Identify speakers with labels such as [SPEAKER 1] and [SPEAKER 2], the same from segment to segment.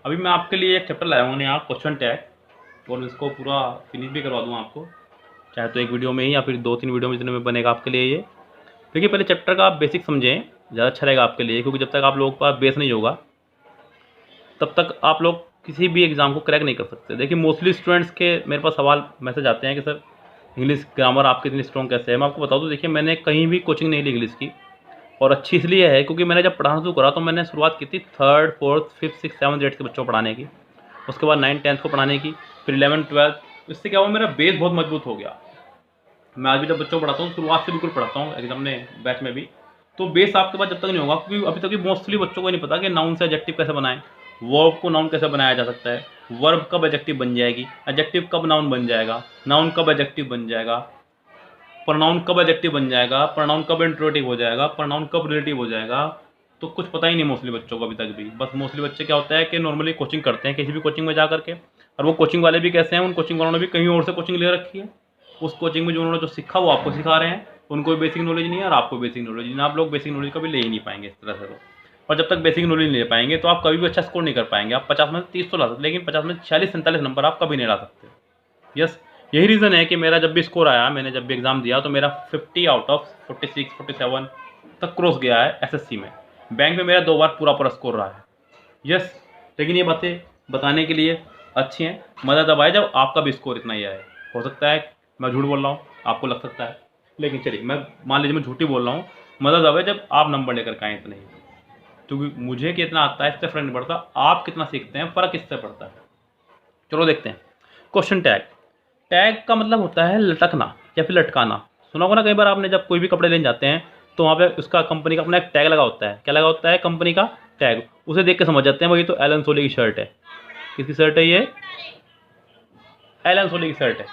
[SPEAKER 1] अभी मैं आपके लिए एक चैप्टर लाया हूँ यहाँ, क्वेश्चन टैग, और इसको पूरा फिनिश भी करवा दूँ आपको, चाहे तो एक वीडियो में ही या फिर 2-3 वीडियो में, जितने में बनेगा आपके लिए ये। देखिए पहले चैप्टर का आप बेसिक समझें, ज़्यादा अच्छा रहेगा आपके लिए, क्योंकि जब तक आप लोगों के पास बेस नहीं होगा तब तक आप लोग किसी भी एग्ज़ाम को क्रैक नहीं कर सकते। देखिए मोस्टली स्टूडेंट्स के मेरे पास सवाल मैसेज आते हैं कि सर इंग्लिश ग्रामर आपकी इतनी स्ट्रॉन्ग कैसे है। मैं आपको बता दूँ, देखिए मैंने कहीं भी कोचिंग नहीं ली इंग्लिश की, और अच्छी इसलिए है क्योंकि मैंने जब पढ़ाना शुरू करा तो मैंने शुरुआत की थी 3rd 4th 5th 6th 7th 8th के बच्चों को पढ़ाने की, उसके बाद 9th 10th को पढ़ाने की, फिर 11th 12th। इससे क्या हुआ, मेरा बेस बहुत मजबूत हो गया। मैं आज भी जब बच्चों को पढ़ाता हूँ शुरुआत से बिल्कुल पढ़ाता हूँ, एग्जाम ने बैच में भी। तो बेस आपके पास जब तक नहीं होगा, क्योंकि अभी तक भी मोस्टली बच्चों को नहीं पता कि नाउन से एडजेक्टिव कैसे बनाएं, वर्ब को नाउन कैसे बनाया जा सकता है, वर्ब कब एडजेक्टिव बन जाएगी, एडजेक्टिव कब नाउन बन जाएगा, नाउन कब एडजेक्टिव बन जाएगा, प्रोनाउन कब एडजेक्टिव बन जाएगा, प्रोनाउन कब इंट्रोगेटिव हो जाएगा, प्रोनाउन कब रिलेटिव हो जाएगा। तो कुछ पता ही नहीं मोस्टली बच्चों को अभी तक भी। बस मोस्टली बच्चे क्या होता है कि नॉर्मली कोचिंग करते हैं किसी भी कोचिंग में जा करके, और वो कोचिंग वाले भी कैसे हैं, उन कोचिंग वालों ने भी कहीं और से कोचिंग ले रखी है। उस कोचिंग में जो उन्होंने जो सीखा वो आपको सिखा रहे हैं, उनको बेसिक नॉलेज नहीं है और आपको बेसिक नॉलेज नहीं है। आप लोग बेसिक नॉलेज कभी ले ही नहीं पाएंगे इस तरह से तो। और जब तक बेसिक नॉलेज नहीं ले पाएंगे तो आप कभी भी अच्छा स्कोर नहीं कर पाएंगे। आप 50 में से 30 तो ला सकते, लेकिन 50 में 46-47 नंबर आप कभी नहीं ला सकते। यस, यही रीज़न है कि मेरा जब भी स्कोर आया, मैंने जब भी एग्ज़ाम दिया तो मेरा 50 आउट ऑफ 46 47 तक क्रॉस गया है एसएससी में। बैंक में मेरा 2 बार पूरा पूरा स्कोर रहा है। यस, लेकिन ये बातें बताने के लिए अच्छी हैं, मज़ा तब आए जब आपका भी स्कोर इतना ही आए। हो सकता है मैं झूठ बोल रहा हूँ, आपको लग सकता है, लेकिन चलिए मैं मान लीजिए मैं झूठी बोल रहा हूँ। मज़ा तब है जब आप नंबर लेकर के आए इतने ही, क्योंकि मुझे कितना आता है इससे फ़र्क नहीं पड़ता, आप कितना सीखते हैं फ़र्क इससे पड़ता है। चलो देखते हैं क्वेश्चन टैग। टैग का मतलब होता है लटकना या फिर लटकाना। सुना होगा ना कई बार आपने, जब कोई भी कपड़े लेने जाते हैं तो वहाँ पे उसका कंपनी का अपना एक टैग लगा होता है। क्या लगा होता है? कंपनी का टैग। उसे देख के समझ जाते हैं भाई तो एलन सोली की शर्ट है। किसकी शर्ट है ये? एलन सोली की शर्ट है।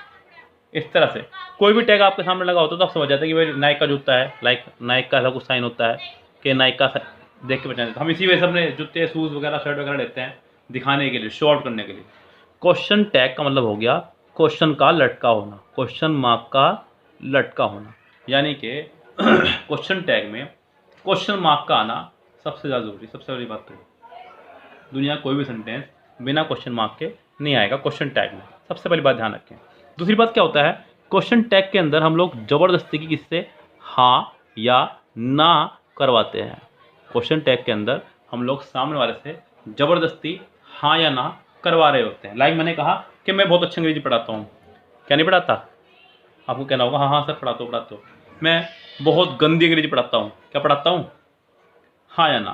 [SPEAKER 1] इस तरह से कोई भी टैग आपके सामने लगा होता है तो आप समझ जाते हैं कि भाई नाइक का जूता है, लाइक नाइक का ऐसा कुछ साइन होता है कि नाइक का देख के पहचान। हम इसी वजह से अपने जूते शूज़ वगैरह शर्ट वगैरह लेते हैं दिखाने के लिए, शो आउट करने के लिए। क्वेश्चन टैग का मतलब हो गया क्वेश्चन का लटका होना, क्वेश्चन मार्क का लटका होना। यानी कि क्वेश्चन टैग में क्वेश्चन मार्क का आना सबसे ज़्यादा ज़रूरी, सबसे बड़ी बात। तो दुनिया कोई भी सेंटेंस बिना क्वेश्चन मार्क के नहीं आएगा क्वेश्चन टैग में, सबसे पहली बात ध्यान रखें। दूसरी बात क्या होता है, क्वेश्चन टैग के अंदर हम लोग ज़बरदस्ती की किससे हाँ या ना करवाते हैं। क्वेश्चन टैग के अंदर हम लोग सामने वाले से ज़बरदस्ती हाँ या ना करवा रहे होते हैं। लाइक मैंने कहा कि मैं बहुत अच्छा अंग्रेजी पढ़ाता हूँ, क्या नहीं पढ़ाता? आपको कहना होगा हाँ हाँ सर पढ़ाता हूँ। मैं बहुत गंदी अंग्रेजी पढ़ाता हूँ, क्या पढ़ाता हूँ? हाँ या ना।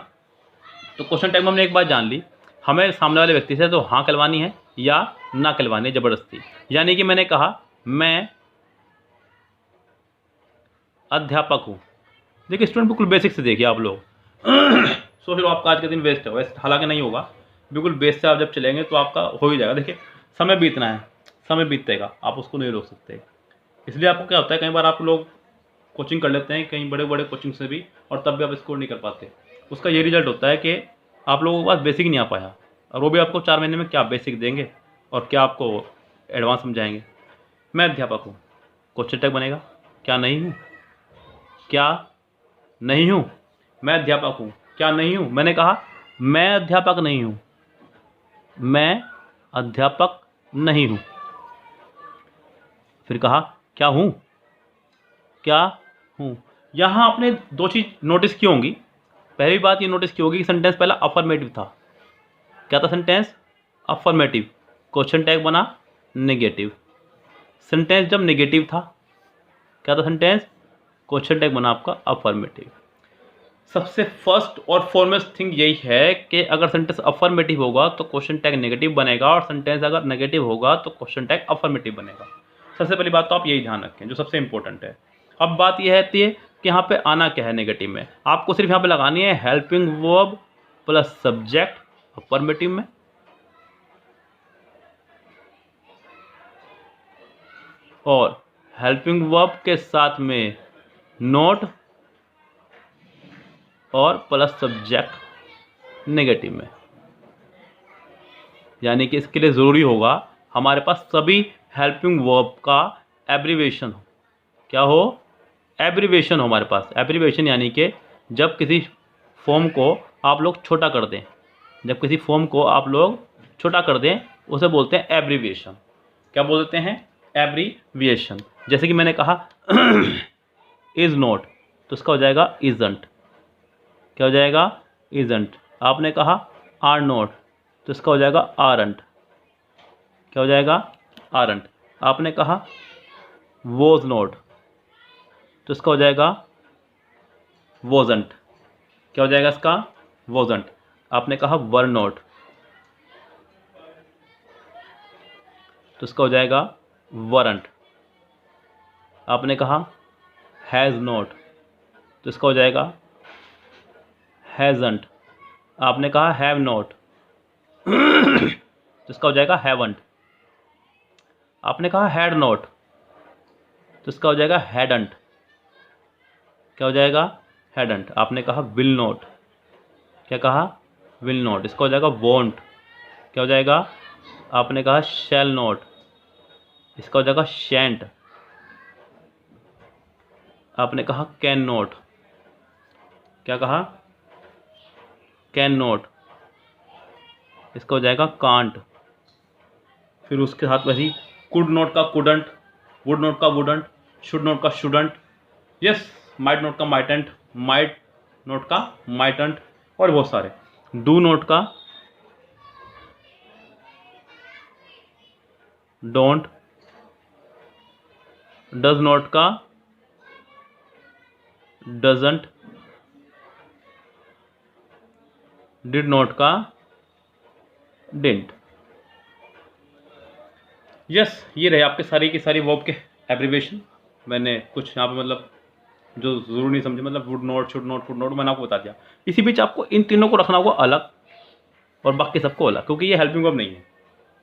[SPEAKER 1] तो क्वेश्चन टैग में हमने एक बात जान ली, हमें सामने वाले व्यक्ति से तो हाँ कहलवानी है या ना कहलवानी है ज़बरदस्ती। यानी कि मैंने कहा मैं अध्यापक हूँ। देखिए स्टूडेंट बिल्कुल बेसिक से देखिए आप लोग सोच लो आपका आज का दिन वेस्ट है, वैसे हालांकि नहीं होगा, बिल्कुल बेस से आप जब चलेंगे तो आपका हो ही जाएगा। देखिए समय बीतना है, समय बीतेगा, आप उसको नहीं रोक सकते। इसलिए आपको क्या होता है, कई बार आप लोग कोचिंग कर लेते हैं कहीं बड़े बड़े कोचिंग से भी, और तब भी आप स्कोर नहीं कर पाते। उसका ये रिजल्ट होता है कि आप लोगों के पास बेसिक नहीं आ पाया, और वो भी आपको 4 महीने में क्या बेसिक देंगे और क्या आपको एडवांस समझाएंगे। मैं अध्यापक हूँ, क्वेश्चन टैग बनेगा क्या नहीं हूँ, क्या नहीं हूँ। मैं अध्यापक हूँ, क्या नहीं हूँ। मैंने कहा मैं अध्यापक नहीं हूँ, मैं अध्यापक नहीं हूँ। फिर कहा क्या हूँ, क्या हूँ। यहाँ आपने 2 चीज़ नोटिस की होंगी। पहली बात ये नोटिस की होगी कि सेंटेंस पहला अफर्मेटिव था। क्या था सेंटेंस? अफर्मेटिव। क्वेश्चन टैग बना नेगेटिव। सेंटेंस जब नेगेटिव था क्या था सेंटेंस? क्वेश्चन टैग बना आपका अफर्मेटिव। सबसे फर्स्ट और फॉरमोस्ट थिंग यही है कि अगर सेंटेंस अफर्मेटिव होगा तो क्वेश्चन टैग नेगेटिव बनेगा, और सेंटेंस अगर नेगेटिव होगा तो क्वेश्चन टैग अफर्मेटिव बनेगा। सबसे पहली बात तो आप यही ध्यान रखें जो सबसे इंपॉर्टेंट है। अब बात यह है कि यहाँ पे आना क्या है नेगेटिव में। आपको सिर्फ यहाँ पे लगानी है helping verb plus subject affirmative में, और हेल्पिंग वर्ब के साथ में नोट और प्लस सब्जेक्ट नेगेटिव में। यानी कि इसके लिए ज़रूरी होगा हमारे पास सभी हेल्पिंग वर्ब का एब्रीवेशन हो। क्या हो? एब्रीवेशन हो हमारे पास। एब्रीवेशन यानी कि जब किसी फॉर्म को आप लोग छोटा कर दें, जब किसी फॉर्म को आप लोग छोटा कर दें उसे बोलते हैं एब्रीविएशन। क्या बोलते हैं? एब्रीविएशन। जैसे कि मैंने कहा इज़ नॉट, तो इसका हो जाएगा इजंट। क्या हो जाएगा? इजंट। आपने कहा आर नॉट, तो इसका हो जाएगा आरंट। क्या हो जाएगा? आरंट। आपने कहा वॉज नॉट, तो इसका हो जाएगा वॉजंट। क्या हो जाएगा इसका? वॉजंट। आपने कहा वर नॉट, तो इसका हो जाएगा वरंट। आपने कहा हैज़ नॉट, तो इसका हो जाएगा हैज़ंट। आपने कहा हैव नॉट, तो इसका हो जाएगा हैवंट। आपने कहा हैड नॉट, तो इसका हो जाएगा हैडंट। क्या हो जाएगा? हैडंट। आपने कहा विल नॉट, क्या कहा? Will not. इसका हो जाएगा वॉन्ट। क्या हो जाएगा? आपने कहा शैल नॉट, इसका हो जाएगा शैंट। आपने कहा कैन नॉट, क्या कहा? Can not. इसका हो जाएगा कांट। फिर उसके साथ वैसे ही कुड नॉट का कुडंट, वुड नॉट का वुडंट, शुड नॉट का शुडंट, यस माइट नॉट का माइटेंट, माइट नॉट का माइटंट, और बहुत सारे। डू नॉट का डोंट, डज नॉट का डजंट, डिड नॉट का डिडंट। यस, ये रहे आपके सारी की सारी वर्ब के एब्रीविएशन। मैंने कुछ यहाँ पे मतलब जो जरूर नहीं समझे, मतलब would not, should not, would not, मैंने आपको बता दिया। इसी बीच आपको इन तीनों को रखना होगा अलग और बाकी सबको अलग, क्योंकि ये हेल्पिंग वर्ब नहीं है।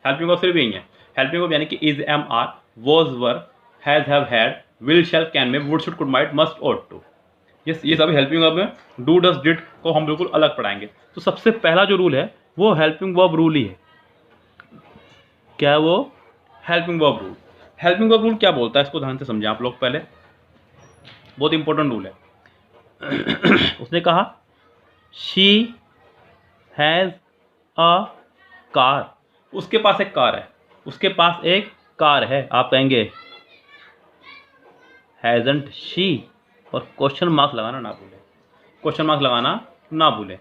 [SPEAKER 1] हेल्पिंग वर्ब सिर्फ यही है। हेल्पिंग वर्ब यानी कि is, am, are, was, were, has, have, had, will, shall, can में, would, should, could, might, must, ought to। ये सभी हेल्पिंग वर्ब है। डू, डज, डिड को हम बिल्कुल अलग पढ़ाएंगे। तो सबसे पहला जो रूल है वो हेल्पिंग वर्ब रूल ही है। क्या है वो? Helping verb rule. Helping verb rule क्या बोलता है, इसको ध्यान से समझें आप लोग पहले। बहुत इंपॉर्टेंट रूल है। उसने कहा शी हैज अ कार, उसके पास एक कार है, उसके पास एक कार है। आप कहेंगे हैजंट शी, और क्वेश्चन मार्क लगाना ना भूलें, क्वेश्चन मार्क लगाना ना भूलें।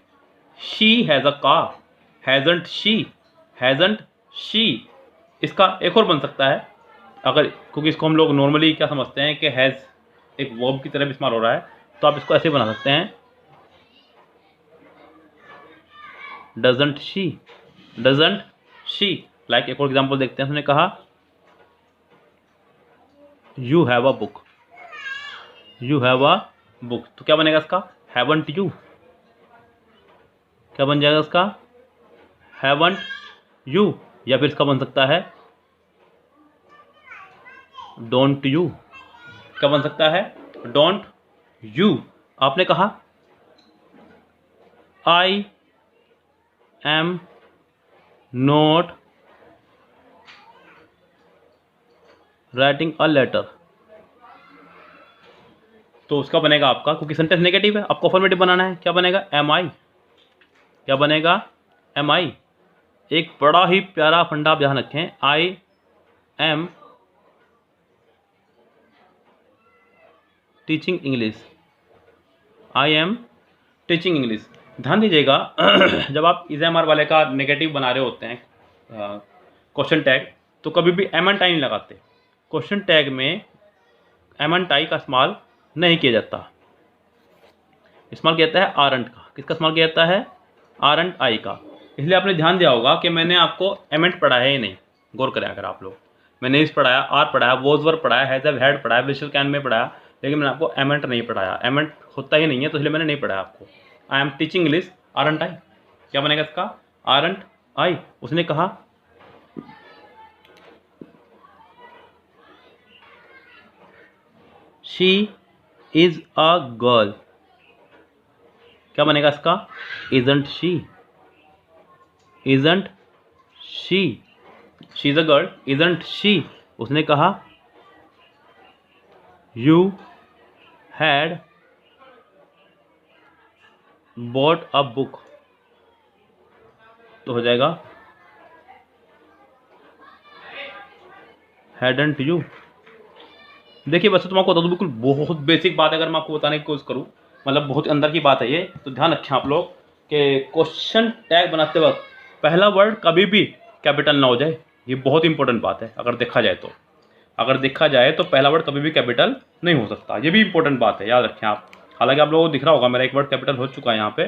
[SPEAKER 1] She has a car, hasn't she, hasn't she. इसका एक और बन सकता है, अगर, क्योंकि इसको हम लोग नॉर्मली क्या समझते हैं कि हैज़ एक वर्ब की तरह इस्तेमाल हो रहा है, तो आप इसको ऐसे बना सकते हैं doesn't she, doesn't she. Like एक और एग्जांपल देखते हैं। उसने कहा you have a book, you have a book, तो क्या बनेगा इसका? Haven't you. क्या बन जाएगा इसका? Haven't you. या फिर इसका बन सकता है डोंट यू। क्या बन सकता है? Don't you. आपने कहा I am not writing a letter, तो उसका बनेगा आपका, क्योंकि सेंटेंस नेगेटिव है, आपको अफर्मेटिव बनाना है, क्या बनेगा? एम आई। क्या बनेगा? एम आई। एक बड़ा ही प्यारा फंडा आप ध्यान रखें, आई am teaching English, I am teaching English. ध्यान दीजिएगा, जब आप इज एम आर वाले का नेगेटिव बना रहे होते हैं क्वेश्चन टैग, तो कभी भी एम एंड आई नहीं लगाते। क्वेश्चन टैग में एम एंड आई का इस्तेमाल नहीं किया जाता, इस्तेमाल किया जाता है आरंट का। किसका इस्तेमाल किया जाता है? आरंट आई का। इसलिए आपने ध्यान दिया होगा कि मैंने आपको एमेंट पढ़ाया ही नहीं। गौर करें अगर आप लोग, मैंने इस पढ़ाया, आर पढ़ाया, वॉज वर पढ़ाया, हैज हैव हैड पढ़ाया, विल शैल कैन में पढ़ाया, लेकिन मैंने आपको एमेंट नहीं पढ़ाया। एमेंट होता ही नहीं है, तो इसलिए मैंने नहीं पढ़ाया आपको। I am teaching English aren't I. क्या बनेगा इसका? Aren't I. उसने कहा शी इज अ गर्ल। क्या बनेगा इसका? Isn't she, isn't she. She is a girl, isn't she. उसने कहा you had bought a book, तो हो जाएगा हैडंट यू। देखिए वैसे तो मैं आपको बता दूं, बिल्कुल बहुत बेसिक बात है, अगर मैं आपको बताने की कोशिश करूं, मतलब बहुत अंदर की बात है ये, तो ध्यान रखें आप लोग कि क्वेश्चन टैग बनाते वक्त पहला वर्ड कभी भी कैपिटल ना हो जाए। ये बहुत इंपॉर्टेंट बात है अगर देखा जाए तो। अगर देखा जाए तो पहला वर्ड कभी भी कैपिटल नहीं हो सकता, ये भी इंपॉर्टेंट बात है, याद रखें आप। हालांकि आप लोगों को दिख रहा होगा मेरा एक वर्ड कैपिटल हो चुका है यहाँ पे,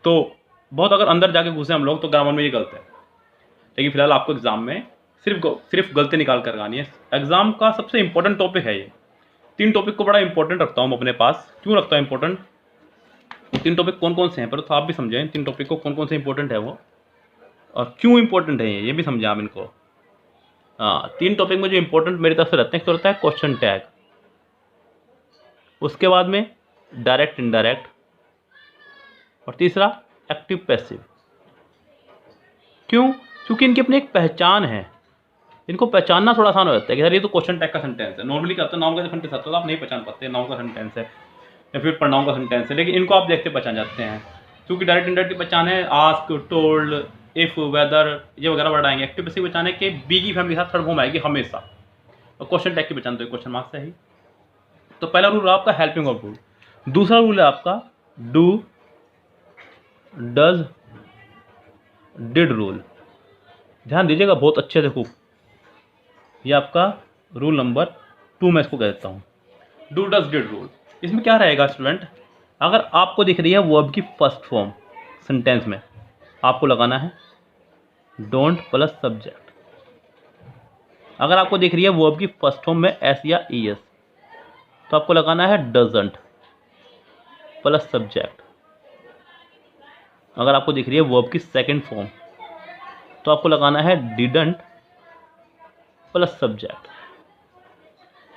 [SPEAKER 1] तो बहुत अगर अंदर जाके घुसे हम लोग तो ग्रामर में ये गलत है। लेकिन फिलहाल आपको एग्जाम में सिर्फ गलती निकाल कर लगानी है। एग्जाम का सबसे इंपॉर्टेंट टॉपिक है ये। 3 टॉपिक को बड़ा इंपॉर्टेंट रखता हूँ अपने पास। क्यों रखता हूँ इंपॉर्टेंट? 3 टॉपिक कौन कौन से हैं, पर तो आप भी समझें 3 टॉपिक को कौन कौन से इंपॉर्टेंट है वो, और क्यों इंपॉर्टेंट है ये भी समझें आप इनको। हाँ, 3 टॉपिक में जो इंपॉर्टेंट मेरी तरफ से रहते हैं, तो रहता है क्वेश्चन टैग, उसके बाद में डायरेक्ट इनडायरेक्ट, और तीसरा एक्टिव पैसिव। क्यों? क्योंकि इनकी अपनी एक पहचान है, इनको पहचानना थोड़ा आसान हो जाता है कि यार ये तो क्वेश्चन टैग का सेंटेंस है। नॉर्मली क्या होता है, नाउन का सेंटेंस आता है तो आप नहीं पहचान पाते नाउन का सेंटेंस है या फिर प्रोनाउन का सेंटेंस है, लेकिन इनको आप देखते पहचान जाते हैं। क्योंकि डायरेक्ट इनडायरेक्ट की पहचान है आस्क, टोल्ड, इफ, वेदर, ये वगैरह वर्ड आएंगे। एक्टिव पैसिव पहचान है कि बी की फैमिली के साथ थर्ड फॉर्म आएगी हमेशा। और क्वेश्चन टैग की पहचान तो क्वेश्चन मार्क्स है ही। तो पहला रूल है आपका हेल्पिंग ऑफ रूल। दूसरा रूल है आपका डू, डज, डिड रूल। ध्यान दीजिएगा बहुत अच्छे से खूब। ये आपका रूल नंबर 2 मैं इसको कह देता हूँ, डू डज डिड रूल। इसमें क्या रहेगा स्टूडेंट, अगर आपको दिख रही है वर्ब की फर्स्ट फॉर्म सेंटेंस में, आपको लगाना है डोंट प्लस सब्जेक्ट। अगर आपको दिख रही है वर्ब की फर्स्ट फॉर्म में एस या ई एस, तो आपको लगाना है डजंट प्लस सब्जेक्ट। अगर आपको दिख रही है वर्ब की सेकंड फॉर्म, तो आपको लगाना है डिडंट प्लस सब्जेक्ट।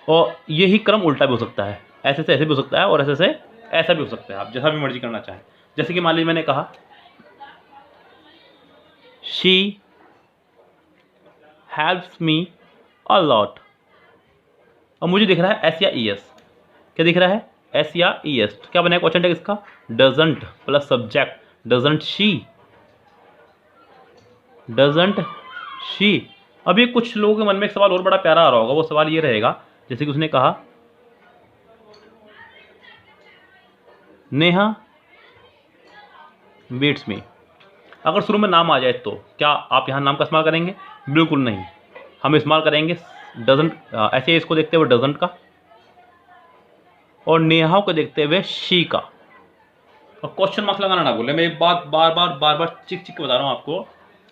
[SPEAKER 1] और यही क्रम उल्टा भी हो सकता है, ऐसे से ऐसे भी हो सकता है और ऐसे से ऐसा भी हो सकता है, आप जैसा भी मर्जी करना चाहें। जैसे कि मान लीजिए मैंने कहा she helps me a lot, और मुझे दिख रहा है एस या ई एस। क्या दिख रहा है? एस या ई एस। क्या बनेगा क्वेश्चन टैग इसका? Doesn't plus subject. Doesn't she, doesn't she. अभी कुछ लोगों के मन में एक सवाल और बड़ा प्यारा आ रहा होगा, वो सवाल ये रहेगा, जैसे कि उसने कहा नेहा बीट्स मी। अगर शुरू में नाम आ जाए तो क्या आप यहाँ नाम का इस्तेमाल करेंगे? बिल्कुल नहीं, हम इस्तेमाल करेंगे डजंट, ऐसे इसको देखते हुए डजंट का, और नेहा को देखते हुए शी का। और क्वेश्चन मार्क्स लगाना ना भूलें, मैं एक बात बार बार चिक चिक के बता रहा हूँ आपको,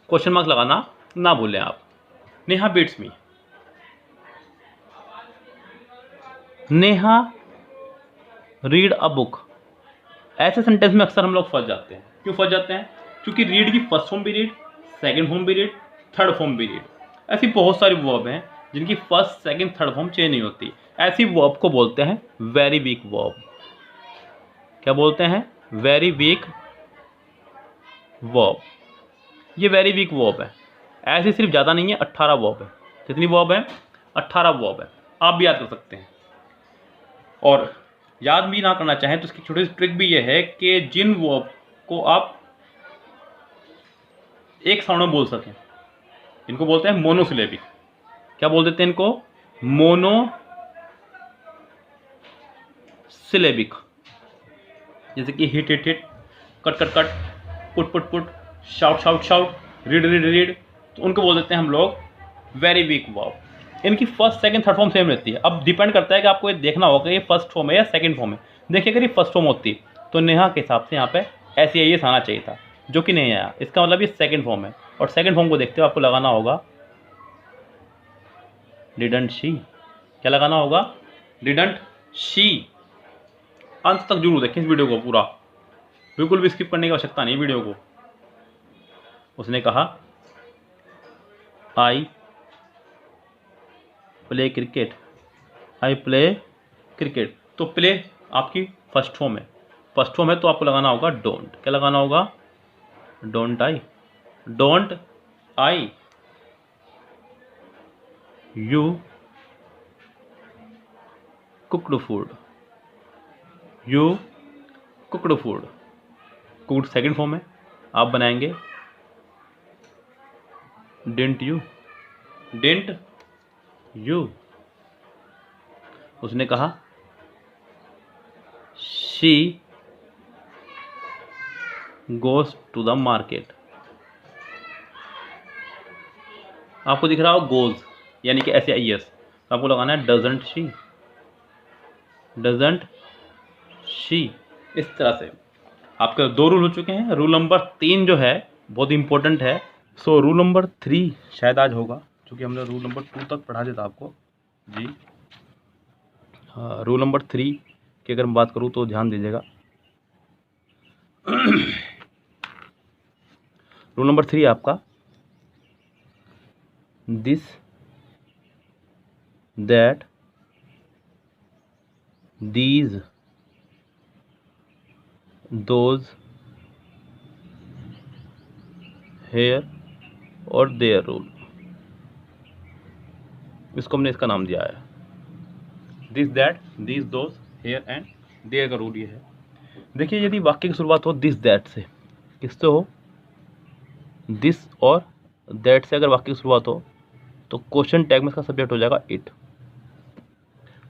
[SPEAKER 1] क्वेश्चन मार्क्स लगाना ना भूलें आप। Neha beats me, Neha read a book. ऐसे सेंटेंस में अक्सर हम लोग फंस जाते हैं। क्यों फंस जाते हैं? क्योंकि रीड की फर्स्ट फॉर्म भी रीड, सेकंड फॉर्म भी रीड, थर्ड फॉर्म भी रीड। ऐसी बहुत सारी वर्ब हैं जिनकी first, second, third form change नहीं होती। ऐसी वर्ब को बोलते हैं वेरी वीक वर्ब। क्या बोलते हैं? Very weak verb. ये वेरी वीक वर्ब है। ऐसी सिर्फ ज़्यादा नहीं है, 18 वर्ब है। कितनी वर्ब है? 18 वर्ब है। आप भी याद कर सकते हैं। और याद भी ना करना चाहें तो इसकी छोटी सी ट्रिक भी ये है कि जिन वर्ब को आप एक साउंड में बोल सकें, इनको बोलते हैं मोनोसिलेबिक। क्या बोल देते हैं इनको? मोनोसिलेबिक। जैसे कि hit hit hit, cut cut cut, put put put, shout shout shout, read read read, तो उनको बोल देते हैं हम लोग वेरी वीक वर्ब। इनकी first, second, third form same रहती है। अब डिपेंड करता है कि आपको ये देखना होगा कि ये फर्स्ट फॉर्म है या सेकंड फॉर्म है। देखिए अगर ये फर्स्ट फॉर्म होती तो नेहा के हिसाब से यहाँ पे ऐसे ये आना चाहिए था, जो कि नहीं आया। इसका मतलब ये सेकंड फॉर्म है, और सेकंड फॉर्म को देखते हुए आपको लगाना होगा डिडंट शी। क्या लगाना होगा? Didn't she. अंत तक जरूर देखें इस वीडियो को पूरा, बिल्कुल भी स्किप करने की आवश्यकता नहीं वीडियो को। उसने कहा I play cricket, I play cricket. तो प्ले आपकी फर्स्ट फॉर्म है, फर्स्ट फॉर्म है तो आपको लगाना होगा डोंट। क्या लगाना होगा? Don't I, don't I you cooked food, you cooked food. Cooked second form है, आप बनाएंगे डिडंट यू, डिडंट यू। उसने कहा she goes to the market. आपको दिख रहा हो गोज यानी कि SAIS, तो आपको लगाना है डजंट शी, डजंट शी। इस तरह से आपके 2 रूल हो चुके हैं। रूल नंबर 3 जो है बहुत इंपॉर्टेंट है। सो रूल नंबर 3 शायद आज होगा, क्योंकि हमने रूल नंबर 2 तक पढ़ा दिया था आपको जी। हाँ, रूल नंबर 3 की अगर मैं बात करूँ तो ध्यान दीजिएगा। रूल नंबर 3 आपका this, that, these, those, here और देयर रूल। इसको हमने इसका नाम दिया है this, that, these, those, here and there का रूल ये है। देखिए यदि वाक्य की शुरुआत हो दिस दैट से, किससे हो, दिस और दैट से अगर वाक्य की शुरुआत हो तो क्वेश्चन टैग में इसका सब्जेक्ट हो जाएगा इट।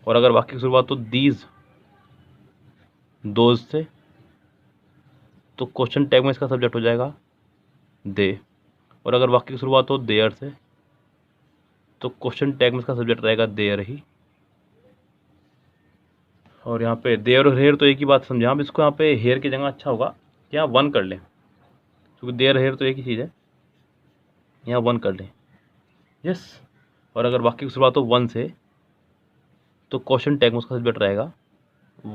[SPEAKER 1] और अगर वाक्य की शुरुआत हो दीज, दोज से तो क्वेश्चन टैग में इसका सब्जेक्ट हो जाएगा दे। और अगर वाक्य की शुरुआत हो देयर से तो क्वेश्चन टैग में इसका सब्जेक्ट रहेगा देयर ही। और यहाँ पे देयर और हेयर तो एक ही बात समझे आप इसको। यहाँ पे हेयर की जगह अच्छा होगा कि यहाँ 1 कर लें, क्योंकि देयर हेयर तो एक ही चीज़ है, यहाँ 1 कर लें। यस। और अगर वाक्य की शुरुआत हो 1 से तो क्वेश्चन टैग में उसका सब्जेक्ट रहेगा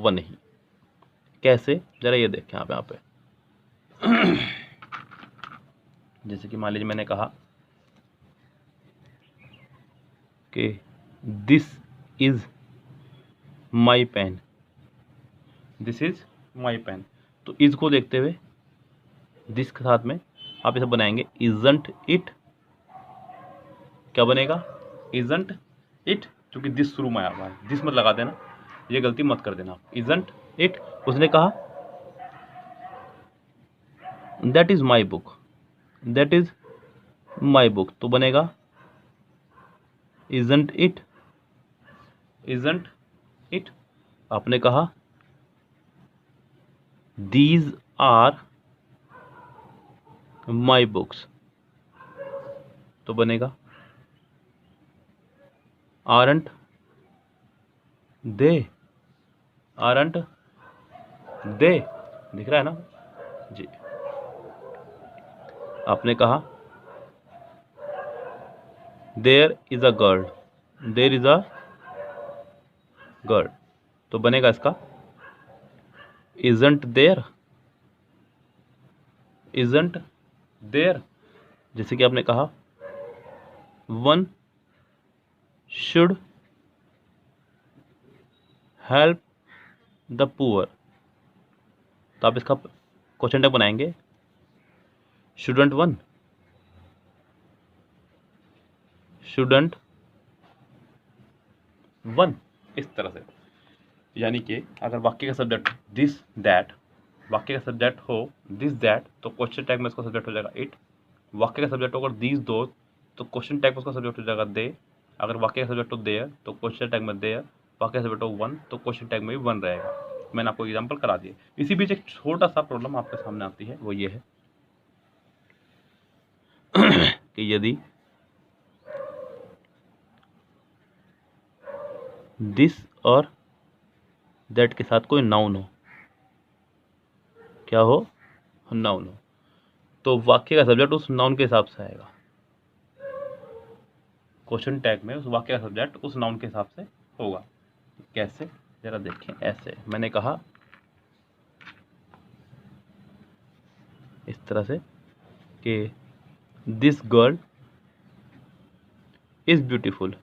[SPEAKER 1] 1 ही। कैसे, जरा ये देखें आप यहाँ पे। जैसे कि मान लीजिए मैंने कहा कि this is my pen, this is my pen, तो इज को देखते हुए दिस के साथ में आप इसे बनाएंगे इजंट इट। क्या बनेगा, इजंट इट, क्योंकि दिस शुरू में आया हुआ है, दिस मत लगा देना, ये गलती मत कर देना। Isn't it. उसने कहा that is my book, that is my book, तो बनेगा इजंट इट, इजंट इट। आपने कहा दीज आर माई बुक्स, तो बनेगा आरंट दे, आरंट दे। दिख रहा है ना जी। आपने कहा there is a girl, there is a girl, तो बनेगा इसका इजंट देयर, इजंट देयर। जैसे कि आपने कहा one should help the poor, तो आप इसका क्वेश्चन टैग बनाएंगे शुडंट वन, शुडंट वन। इस तरह से, यानी कि अगर वाक्य का सब्जेक्ट दिस दैट, वाक्य का सब्जेक्ट हो दिस दैट तो क्वेश्चन टैग में इसका सब्जेक्ट हो जाएगा इट। वाक्य का सब्जेक्ट होगा दीज दो तो क्वेश्चन टैग में उसका सब्जेक्ट हो जाएगा दे। अगर वाक्य का सब्जेक्ट हो देयर तो क्वेश्चन टैग में देयर। वाक्य का सब्जेक्ट हो 1 तो क्वेश्चन टैग में भी 1 रहेगा। मैंने आपको एग्जांपल करा दिए। इसी बीच एक छोटा सा प्रॉब्लम आपके सामने आती है, वो ये है कि यदि दिस और दैट के साथ कोई नाउन हो, क्या हो, नाउन हो, तो वाक्य का सब्जेक्ट उस नाउन के हिसाब से आएगा। क्वेश्चन टैग में उस वाक्य का सब्जेक्ट उस नाउन के हिसाब से होगा। कैसे, जरा देखें। ऐसे मैंने कहा इस तरह से कि this girl is beautiful,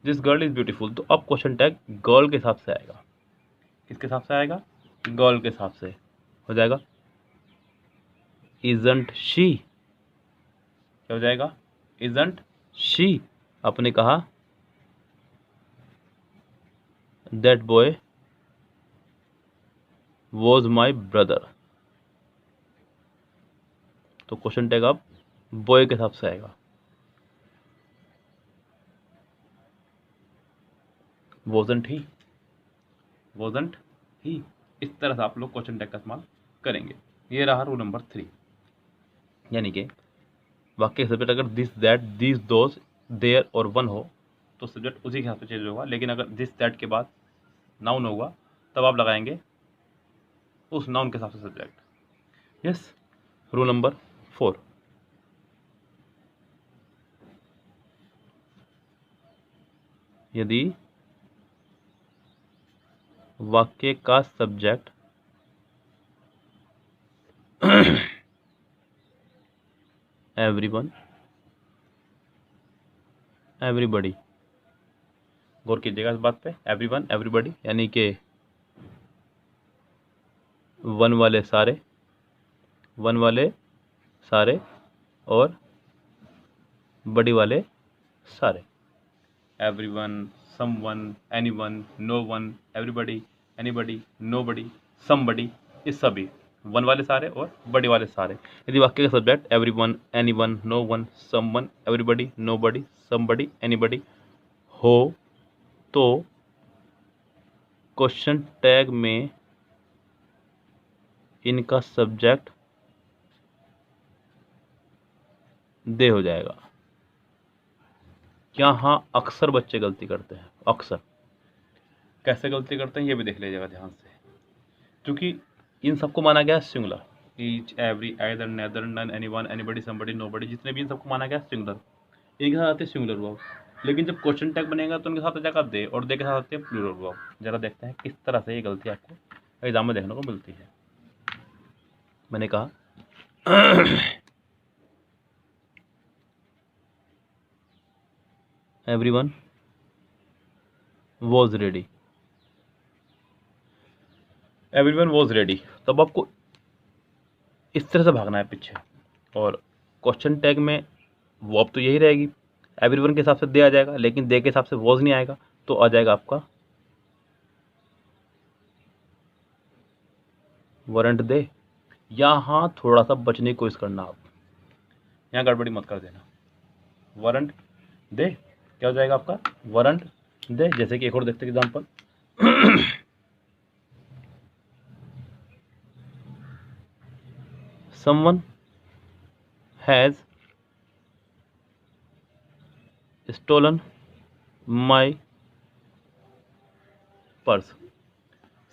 [SPEAKER 1] this girl is beautiful, तो अब क्वेश्चन टैग गर्ल के हिसाब से आएगा। किसके हिसाब से आएगा, गर्ल के हिसाब से हो जाएगा इजंट शी। क्या हो जाएगा, इजंट शी। आपने कहा that boy was my brother, तो क्वेश्चन टैग अब बॉय के हिसाब से आएगा। वोजंट ही, वोजंट ही, इस तरह से आप लोग क्वेश्चन टैग का इस्तेमाल करेंगे। ये रहा रूल नंबर 3। यानी कि वाक्य का सब्जेक्ट अगर this that this those there और वन हो तो सब्जेक्ट उसी के हिसाब से चेंज होगा, लेकिन अगर दिस दैट के बाद नाउन होगा तब आप लगाएंगे उस नाउन के हिसाब से सब्जेक्ट। यस। रूल नंबर 4, यदि वाक्य का सब्जेक्ट एवरीवन, एवरीबॉडी, गौर कीजिएगा इस बात पे, एवरीवन एवरीबॉडी यानी कि वन वाले सारे, वन वाले सारे और बड़ी वाले सारे। Everyone, someone, anyone, no one, everybody, anybody, nobody, somebody, इस सभी वन वाले सारे और बड़ी वाले सारे। यदि वाक्य का subject everyone, anyone, no one, someone, everybody, nobody, somebody, anybody हो तो क्वेश्चन टैग में इनका सब्जेक्ट दे हो जाएगा। यहाँ अक्सर बच्चे गलती करते हैं, अक्सर। कैसे गलती करते हैं ये भी देख लीजिएगा ध्यान से, क्योंकि इन सबको माना गया singular, each, every, either, neither, none, anyone, anybody, somebody, nobody, जितने भी इन सबको माना गया सिंगुलर, एक के साथ आते हैं सिंगुलर वर्ब। लेकिन जब क्वेश्चन टैग बनेगा तो उनके साथ आ जाएगा दे, और दे के साथ आते हैं प्लूरल वर्ब। जरा देखते हैं किस तरह से ये गलती आपको एग्जाम में देखने को मिलती है। मैंने कहा everyone was ready, everyone was ready, तब आपको इस तरह से भागना है पीछे, और क्वेश्चन टैग में वर्ब तो यही रहेगी, एवरीवन के हिसाब से दे आ जाएगा, लेकिन दे के हिसाब से वॉज नहीं आएगा, तो आ जाएगा आपका वरंट दे। यहाँ थोड़ा सा बचने की कोशिश करना, आप यहाँ गड़बड़ी मत कर देना। वरंट दे क्या हो जाएगा आपका वरंट दे। जैसे कि एक और देखते example, someone has stolen my purse,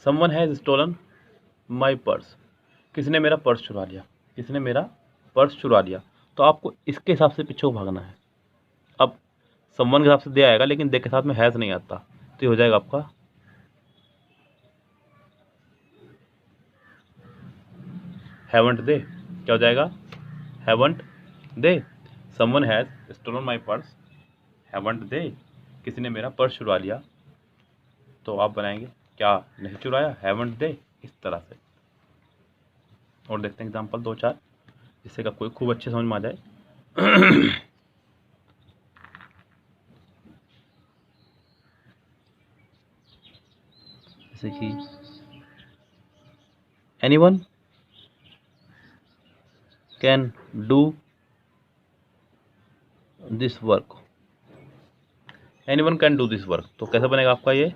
[SPEAKER 1] someone has stolen my purse, किसने मेरा पर्स चुरा लिया, किसने मेरा पर्स चुरा लिया। तो आपको इसके हिसाब से पीछे भागना है। अब someone के हिसाब से दे आएगा, लेकिन दे के साथ में हैज नहीं आता, तो ये हो जाएगा आपका हैवंट दे। क्या हो जाएगा haven't they. someone has stolen my purse, haven't they, किसी ने मेरा पर्स चुरा लिया, तो आप बनाएंगे क्या नहीं चुराया, हैवंट दे, इस तरह से। और देखते हैं एग्जाम्पल 2-4 जिससे आपको खूब अच्छे समझ में आ जाए। जैसे कि anyone can do this work, anyone can do this work, तो कैसे बनेगा आपका ये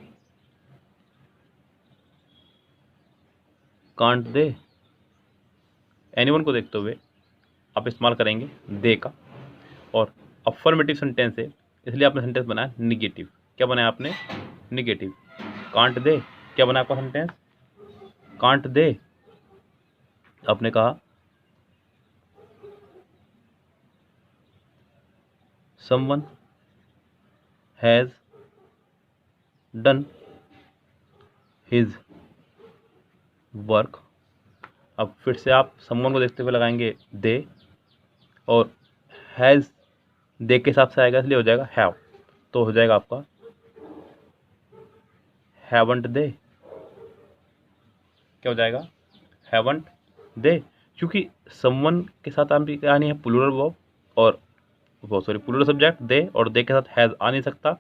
[SPEAKER 1] कांट दे। एनीवन को देखते हुए आप इस्तेमाल करेंगे दे का, और अफर्मेटिव सेंटेंस है इसलिए आपने सेंटेंस बनाया निगेटिव। क्या बनाया आपने निगेटिव। कांट दे क्या बना आपका सेंटेंस कांट दे। आपने कहा someone has done his work। अब फिर से आप someone को देखते हुए लगाएंगे दे, और हैज़ दे के हिसाब से आएगा इसलिए हो जाएगा हैव, तो हो जाएगा आपका हैवंट दे। क्या हो जाएगा हैवंट दे, क्योंकि someone के साथ आप आनी है प्लूरल वर्ब, और वो सॉरी प्लूरल सब्जेक्ट दे, और दे के साथ हैज़ आ नहीं सकता,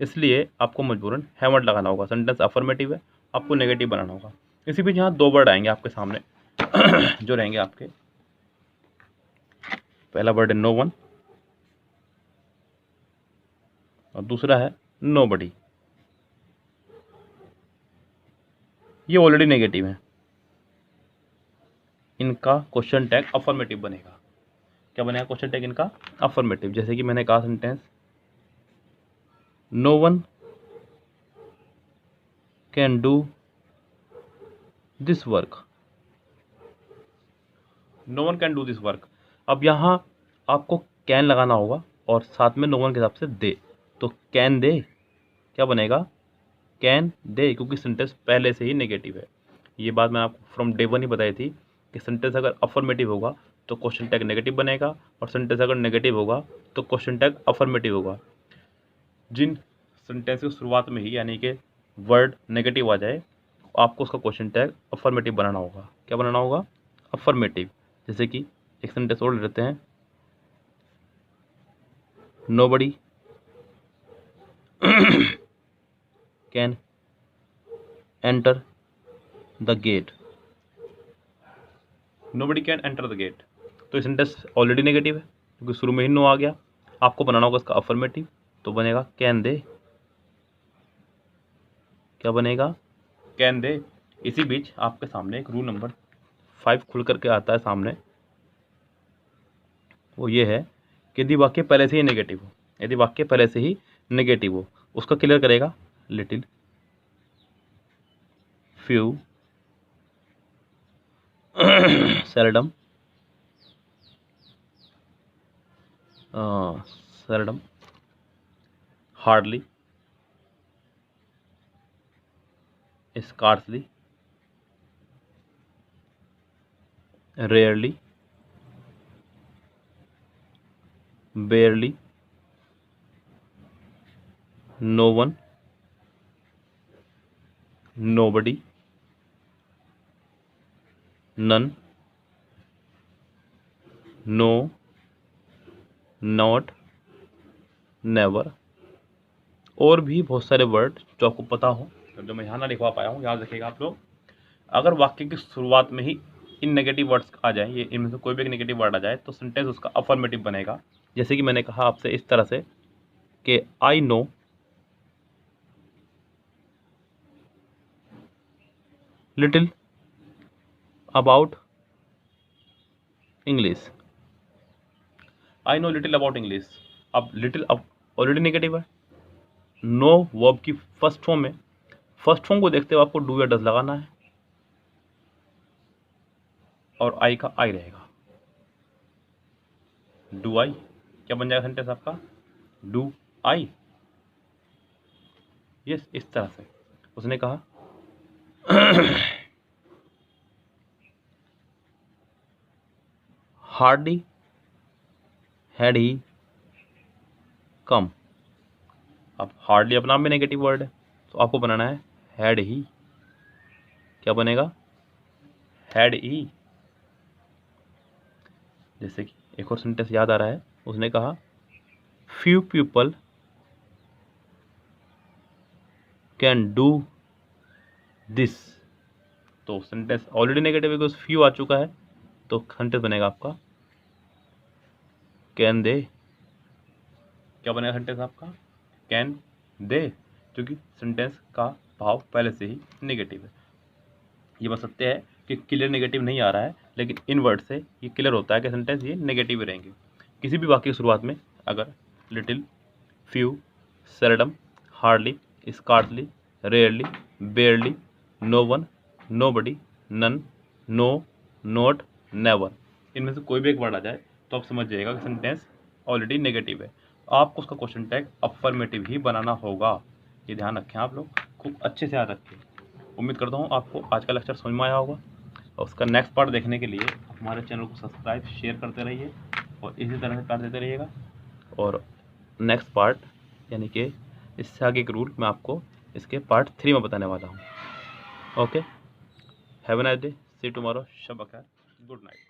[SPEAKER 1] इसलिए आपको मजबूरन हैवंट लगाना होगा। सेंटेंस अफर्मेटिव है, आपको नेगेटिव बनाना होगा। इसी बीच यहाँ 2 वर्ड आएंगे आपके सामने जो रहेंगे आपके पहला वर्ड है नो वन और दूसरा है नोबडी। ये ऑलरेडी नेगेटिव है, इनका क्वेश्चन टैग अफर्मेटिव बनेगा। क्या बनेगा क्वेश्चन टैग इनका? अफर्मेटिव। जैसे कि मैंने कहा sentence, no one can do this work. No one can do this work. अब यहाँ आपको कैन लगाना होगा और साथ में नो वन के हिसाब से दे, तो कैन दे क्या बनेगा? कैन दे, क्योंकि सेंटेंस पहले से ही नेगेटिव है। ये बात मैंने आपको फ्रॉम डे वन ही बताई थी कि सेंटेंस अगर अफर्मेटिव होगा तो क्वेश्चन टैग नेगेटिव बनेगा, और सेंटेंस अगर नेगेटिव होगा तो क्वेश्चन टैग अफर्मेटिव होगा। जिन सेंटेंस की शुरुआत में ही यानी कि वर्ड नेगेटिव आ जाए, आपको उसका क्वेश्चन टैग अफर्मेटिव बनाना होगा। क्या बनाना होगा? अफर्मेटिव। जैसे कि एक सेंटेंस और लेते हैं, nobody can enter the gate. Nobody can enter the gate, तो ये सेंटेंस ऑलरेडी नेगेटिव है क्योंकि शुरू में ही नो आ गया। आपको बनाना होगा इसका अफर्मेटिव, तो बनेगा कैन दे। क्या बनेगा? Can they. इसी बीच आपके सामने एक रूल नंबर 5 खुल करके आता है सामने, वो ये है कि यदि वाक्य पहले से ही नेगेटिव हो, यदि वाक्य पहले से ही नेगेटिव हो, उसका क्लियर करेगा little, few, seldom, seldom, hardly, scarcely, rarely, barely, no one, nobody, none, no, not, never। और भी बहुत सारे वर्ड जो आपको पता हो, जो मैं यहाँ ना लिखवा पाया हूँ, याद रखिएगा आप लोग। अगर वाक्य की शुरुआत में ही इन नेगेटिव वर्ड्स आ जाए, ये इनमें से कोई भी एक नेगेटिव वर्ड आ जाए, तो सेंटेंस उसका अफर्मेटिव बनेगा। जैसे कि मैंने कहा आपसे इस तरह से कि I know little about English. I know little about English. अब लिटिल अब ऑलरेडी नेगेटिव है, नो वर्ब की फर्स्ट फॉर्म में, फर्स्ट फॉर्म को देखते हुए आपको डू या डज लगाना है और आई का आई रहेगा। डू आई क्या बन जाएगा सेंटेंस आपका? Do I. यस, इस तरह से उसने कहा हार्डली हैड ही कम। अब हार्डली अपना भी नेगेटिव वर्ड है, तो आपको बनाना है हैड ही। क्या बनेगा? Had he. जैसे कि एक और सेंटेंस याद आ रहा है, उसने कहा few people can do this. तो सेंटेंस ऑलरेडी नेगेटिव है बिकॉज फ्यू आ चुका है, तो सेंटेंस बनेगा आपका कैन दे। क्या बनेगा सेंटेंस आपका? कैन दे, क्योंकि सेंटेंस का भाव पहले से ही नेगेटिव है। ये बस सत्य है कि क्लियर नेगेटिव नहीं आ रहा है, लेकिन इन वर्ड से ये क्लियर होता है कि सेंटेंस ये नेगेटिव रहेंगे। किसी भी वाक्य की शुरुआत में अगर little, few, seldom, hardly, scarcely, rarely, barely, no one, nobody, none, no, not, never, इनमें से कोई भी एक वर्ड आ जाए तो आप समझ जाइएगा कि सेंटेंस ऑलरेडी नेगेटिव है। आपको उसका क्वेश्चन टैग अफर्मेटिव ही बनाना होगा। ये ध्यान रखें आप लोग, खूब अच्छे से याद रखें। उम्मीद करता हूँ आपको आज का लेक्चर समझ में आया होगा, और उसका नेक्स्ट पार्ट देखने के लिए हमारे चैनल को सब्सक्राइब शेयर करते रहिए और इसी तरह से कर देते रहिएगा। और नेक्स्ट पार्ट यानी कि इससे आगे एक रूल मैं आपको इसके पार्ट 3 में बताने वाला हूँ। Okay, have a nice day, see you tomorrow, शब बखैर, गुड नाइट।